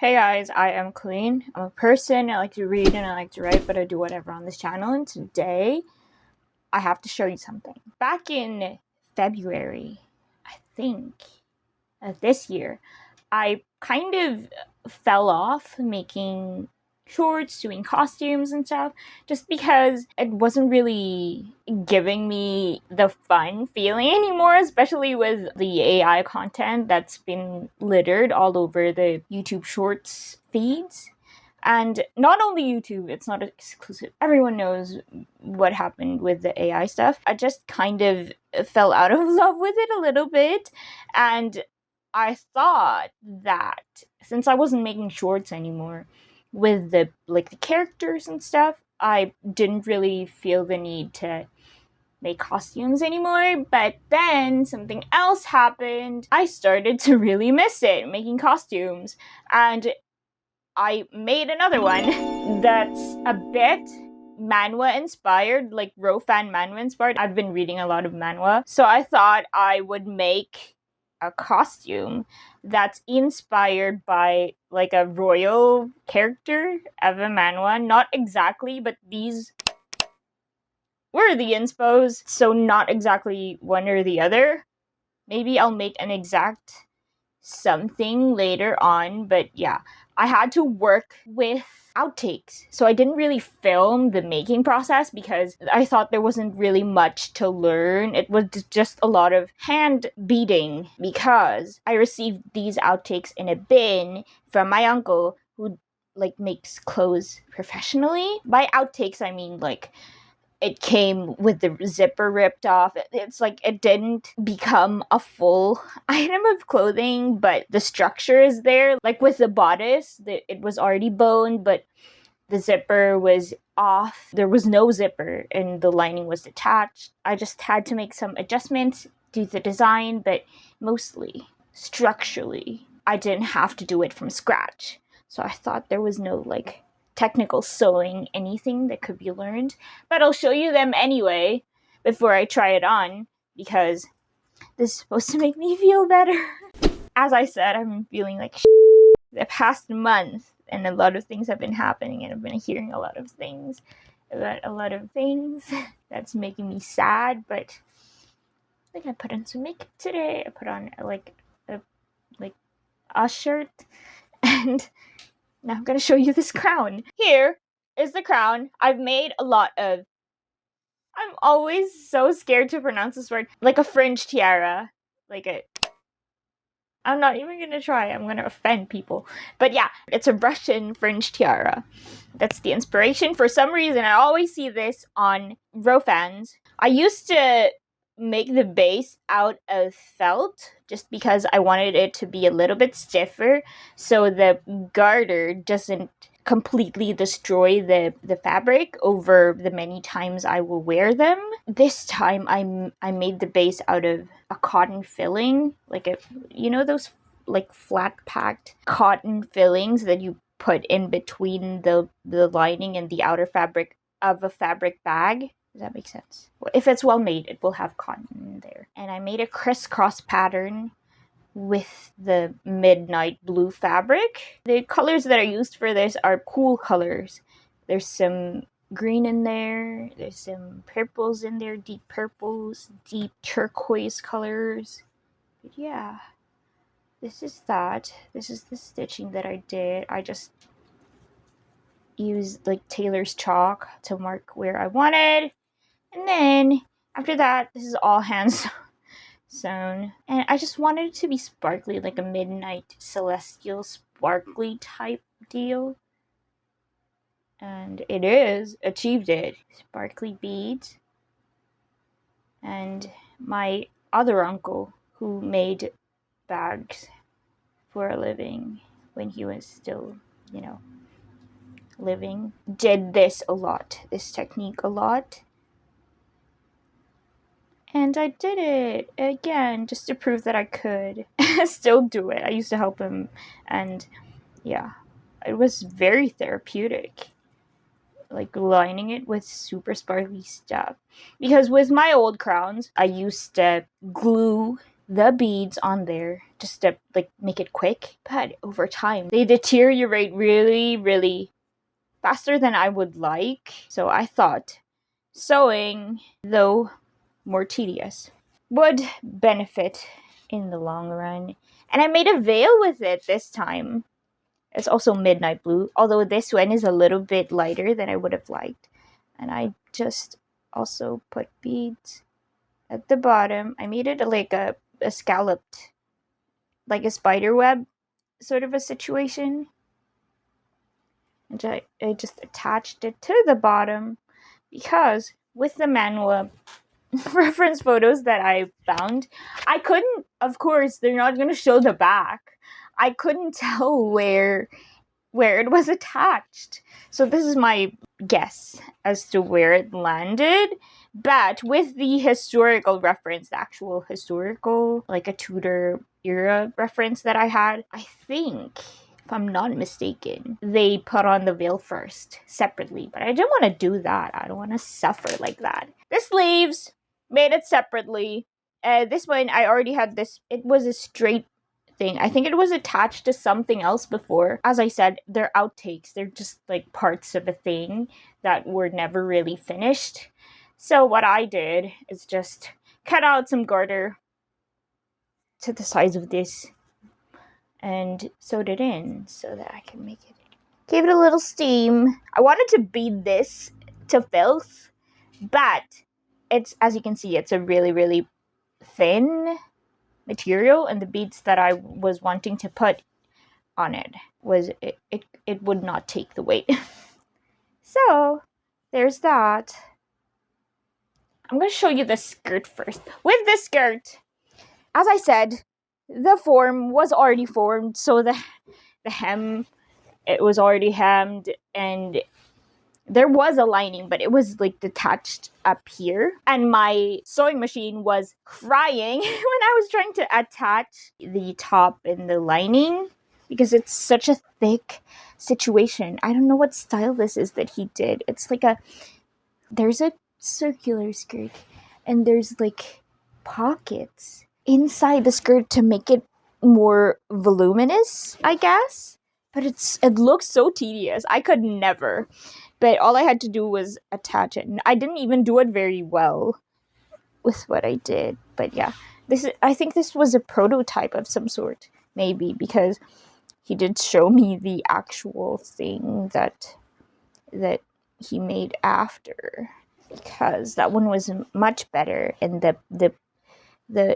Hey guys, I am Colleen. I'm a person. I like to read and I like to write, but I do whatever on this channel. And today, I have to show you something. Back in February, I think, of this year, I kind of fell off making shorts, doing costumes and stuff, just because it wasn't really giving me the fun feeling anymore, especially with the AI content that's been littered all over the YouTube Shorts feeds. And not only YouTube, it's not exclusive. Everyone knows what happened with the AI stuff. I just kind of fell out of love with it a little bit. And I thought that since I wasn't making shorts anymore with the characters and stuff, I didn't really feel the need to make costumes anymore. But then something else happened. I started to really miss it, making costumes. And I made another one that's a bit manhwa inspired, like Rofan manhwa inspired. I've been reading a lot of manhwa, so I thought I would make a costume that's inspired by like a royal character of a manhwa. Not exactly, but these were the inspos, so not exactly one or the other. Maybe I'll make an exact something later on, but yeah, I had to work with outtakes. So I didn't really film the making process because I thought there wasn't really much to learn. It was just a lot of hand beating because I received these outtakes in a bin from my uncle who makes clothes professionally. By outtakes I mean it came with the zipper ripped off. It's like it didn't become a full item of clothing, but the structure is there. Like with the bodice, it was already boned, but the zipper was off. There was no zipper and the lining was detached. I just had to make some adjustments to the design, but mostly structurally, I didn't have to do it from scratch. So I thought there was no technical sewing, anything that could be learned. But I'll show you them anyway before I try it on because this is supposed to make me feel better. As I said, I've been feeling like the past month, and a lot of things have been happening, and I've been hearing a lot of things about a lot of things that's making me sad. But I think I put on some makeup today. I put on a shirt, and now I'm gonna show you this crown. Here is the crown. I've made a lot of. I'm always so scared to pronounce this word. Like a fringe tiara. I'm not even gonna try. I'm gonna offend people. But yeah, it's a Russian fringe tiara. That's the inspiration. For some reason, I always see this on Rofans. I used to make the base out of felt just because I wanted it to be a little bit stiffer so the garter doesn't completely destroy the fabric over the many times I will wear them. This time I made the base out of a cotton filling, those flat packed cotton fillings that you put in between the lining and the outer fabric of a fabric bag. Does that make sense? If it's well made, it will have cotton in there. And I made a crisscross pattern with the midnight blue fabric. The colors that are used for this are cool colors. There's some green in there. There's some purples in there, deep purples, deep turquoise colors. But yeah, this is that. This is the stitching that I did. I just used tailor's chalk to mark where I wanted. And then after that, this is all hand sewn. And I just wanted it to be sparkly, like a midnight celestial sparkly type deal. And it is. Achieved it. Sparkly beads. And my other uncle, who made bags for a living when he was still, living, did this a lot. This technique a lot. And I did it again just to prove that I could still do it. I used to help him, and yeah, it was very therapeutic. Lining it with super sparkly stuff. Because with my old crowns, I used to glue the beads on there just to like make it quick, but over time they deteriorate really, really faster than I would like. So I thought sewing, though more tedious, would benefit in the long run. And I made a veil with it this time. It's also midnight blue, although this one is a little bit lighter than I would have liked. And I just also put beads at the bottom. I made it like a scalloped, like a spider web sort of a situation. And I just attached it to the bottom because with the Manhwa reference photos that I found, I couldn't, of course, they're not going to show the back. I couldn't tell where it was attached. So this is my guess as to where it landed. But with the historical reference, the actual historical, like a Tudor era reference that I had, I think, if I'm not mistaken, they put on the veil first, separately. But I didn't want to do that. I don't want to suffer like that. The sleeves, made it separately. This one, I already had this. It was a straight thing. I think it was attached to something else before. As I said, they're outtakes. They're just like parts of a thing that were never really finished. So what I did is just cut out some garter to the size of this and sewed it in so that I can make it. Gave it a little steam. I wanted to bead this to filth, but it's, as you can see, it's a really, really thin material, and the beads that I was wanting to put on it was it would not take the weight. So there's that. I'm going to show you the skirt first. With this skirt, as I said, the form was already formed, so the hem, it was already hemmed, and there was a lining, but it was like detached up here. And my sewing machine was crying when I was trying to attach the top and the lining because it's such a thick situation. I don't know what style this is that he did. It's like there's a circular skirt and there's like pockets inside the skirt to make it more voluminous, I guess. But it looks so tedious. I could never. But all I had to do was attach it. And I didn't even do it very well with what I did. But yeah, I think this was a prototype of some sort, maybe, because he did show me the actual thing that he made after. Because that one was much better, and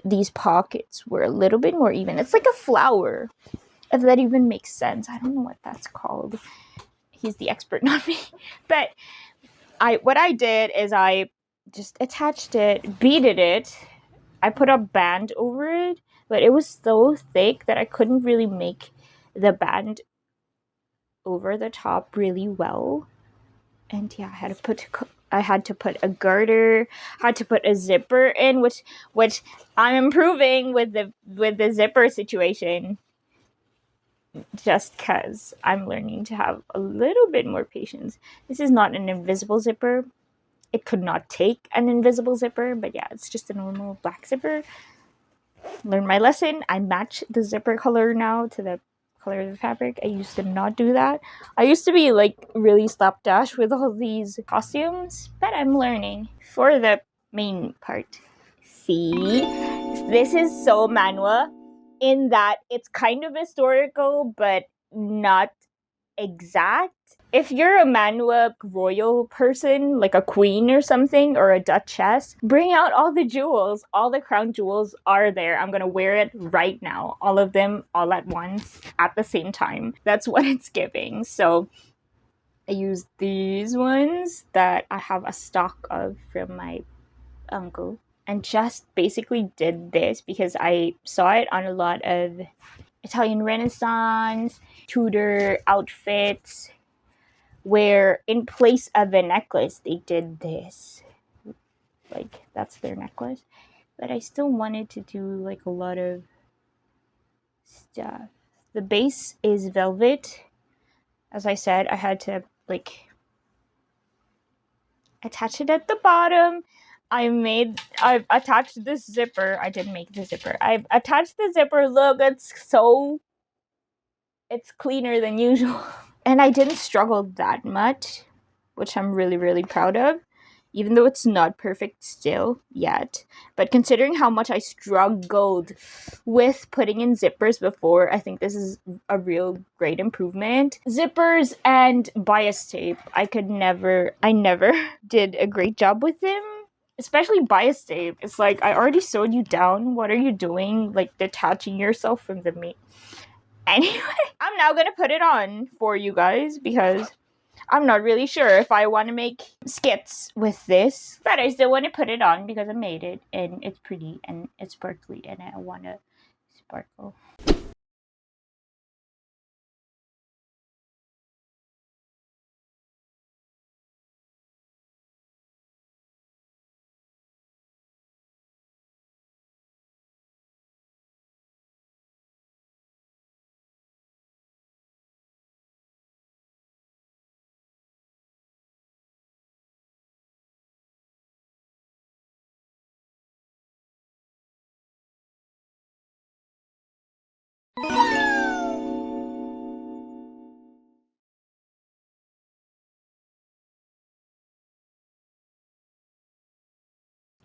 these pockets were a little bit more even. It's like a flower, if that even makes sense. I don't know what that's called. He's the expert, not me. But what I did is I just attached it, beaded it. I put a band over it, but it was so thick that I couldn't really make the band over the top really well. And yeah, I had to put a garter, had to put a zipper in, which I'm improving with the zipper situation. Just because I'm learning to have a little bit more patience. This is not an invisible zipper. It could not take an invisible zipper, but yeah, it's just a normal black zipper. Learn my lesson. I match the zipper color now to the color of the fabric. I used to not do that. I used to be like really slapdash with all these costumes, but I'm learning for the main part. See? This is so Manhwa in that it's kind of historical, but not exact. If you're a Manhwa royal person, like a queen or something, or a duchess, bring out all the jewels. All the crown jewels are there. I'm gonna wear it right now. All of them, all at once, at the same time. That's what it's giving. So I used these ones that I have a stock of from my uncle. And just basically did this because I saw it on a lot of Italian Renaissance, Tudor outfits, where in place of a necklace, they did this. Like, that's their necklace. But I still wanted to do, like, a lot of stuff. The base is velvet. As I said, I had to, like, attach it at the bottom. I've attached this zipper. I didn't make the zipper. I've attached the zipper. Look, it's cleaner than usual. And I didn't struggle that much, which I'm really, really proud of, even though it's not perfect still yet. But considering how much I struggled with putting in zippers before, I think this is a real great improvement. Zippers and bias tape, I never did a great job with them. Especially bias tape. It's like, I already sewed you down. What are you doing? Like, detaching yourself from the meat. Anyway, I'm now gonna put it on for you guys because I'm not really sure if I want to make skits with this, but I still want to put it on because I made it and it's pretty and it's sparkly and I want to sparkle.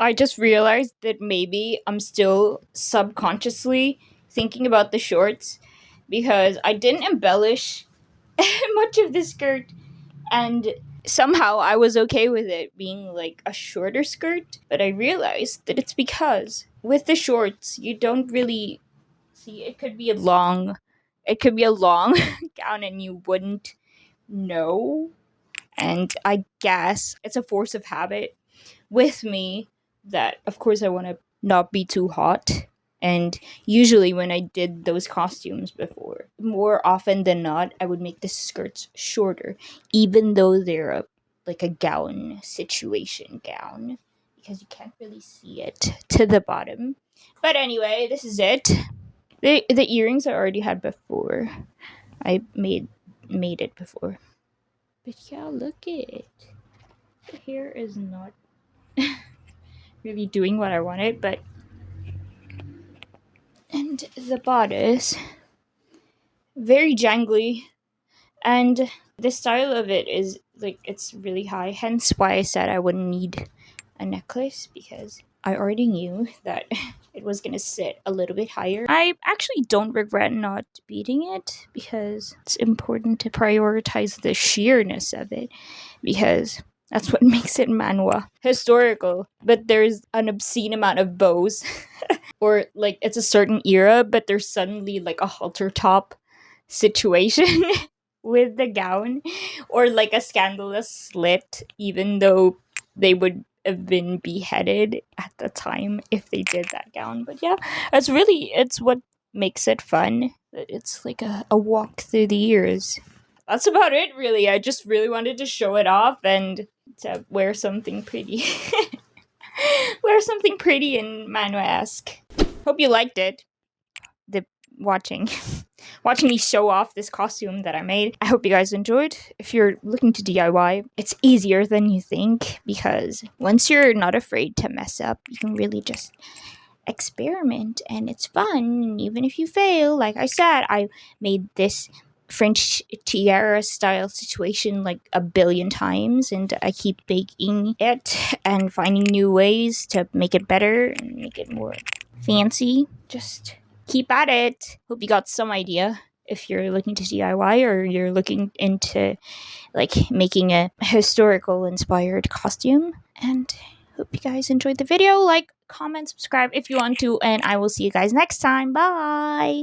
I just realized that maybe I'm still subconsciously thinking about the shorts because I didn't embellish much of the skirt and somehow I was okay with it being like a shorter skirt, but I realized that it's because with the shorts you don't really see it could be a long gown and you wouldn't know. And I guess it's a force of habit with me that of course I want to not be too hot. And usually when I did those costumes before, more often than not, I would make the skirts shorter, even though they're like a gown situation gown, because you can't really see it to the bottom. But anyway, this is it. The earrings I already had before. I made it before. But yeah, look it. The hair is not really doing what I wanted, but and the bodice very jangly, and the style of it is like it's really high, hence why I said I wouldn't need a necklace because I already knew that it was gonna sit a little bit higher. I actually don't regret not beating it because it's important to prioritize the sheerness of it because that's what makes it manhwa historical. But there's an obscene amount of bows. Or like it's a certain era, but there's suddenly like a halter top situation with the gown, or like a scandalous slit, even though they would have been beheaded at the time if they did that gown. But yeah, it's what makes it fun. It's like a walk through the years. That's about it, really. I just really wanted to show it off and to wear something pretty. Wear something pretty and manhwa-esque. Hope you liked it. The watching me show off this costume that I made. I hope you guys enjoyed. If you're looking to DIY, it's easier than you think because once you're not afraid to mess up, you can really just experiment and it's fun. And even if you fail, like I said, I made this French tiara style situation like a billion times and I keep baking it and finding new ways to make it better and make it more fancy. Just keep at it. Hope you got some idea if you're looking to DIY or you're looking into like making a historical inspired costume. And hope you guys enjoyed the video. Like, comment, subscribe if you want to, and I will see you guys next time. Bye.